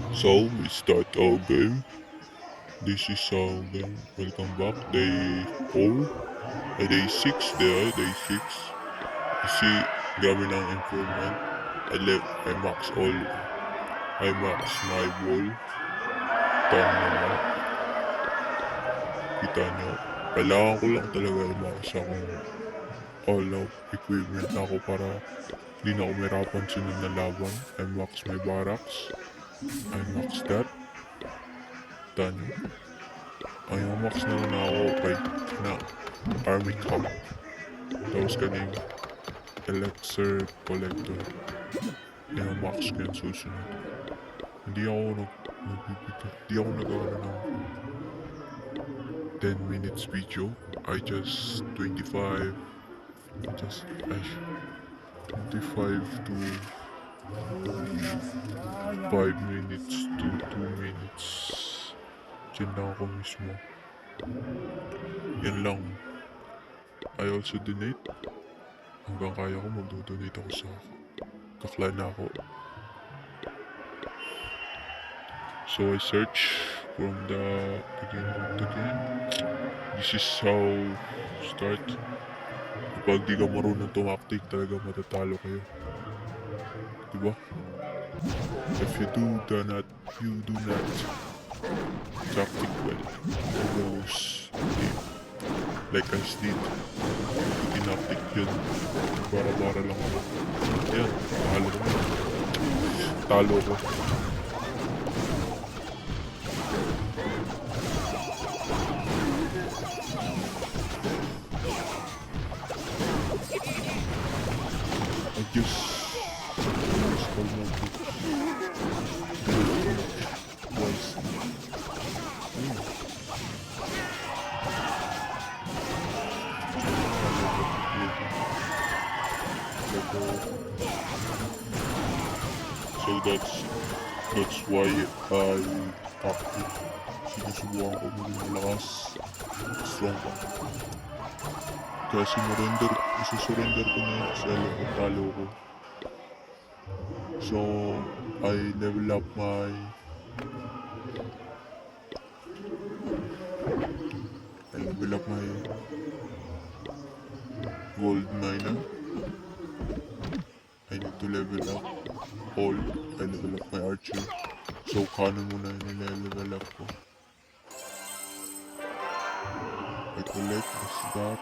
So we start our game. This is our game. Welcome back. Day 4. Day 6 there. Day 6. You see, grabe ng improvement. I max all. I max my wall. Tan naman. Kita nyo. Kailangan ko lang talaga i-max akong all-out equipment ako para di na ako mahirapan sunod na laban. I max my barracks. I max that. Kita nyo. Ay, max na lang ako kay na army camp. Tapos kaning elixir collector. Yung max ko yung susunod. Hindi ako nagbibigay. Hindi ako nagawa ng 10 minutes video. I just 25 to 5 minutes to 2 minutes. Diyan lang ako mismo. Yan lang. I also donate. Hanggang kaya ko magdo-donate ako sa kaklan na ako. So I search from the beginning of the game. This is how start. Kapag di ka marunong tumaktik, talaga matatalo kayo. Diba? If you do not tactic well, you lose game. Like I did. Tinaktik yun. Bara-bara lang ako. Yan, talo ko. Talo ko. I just call my book. Once. So that's why I acted. Sinusubukan ko maging malakas. Strong pa. Kaya isusurrender ko na yun kasi alam ko talo ko. So, I level up my gold miner. I need to level up all. I level up my archer. So, cannon muna yung nile-level up ko. I collect this that.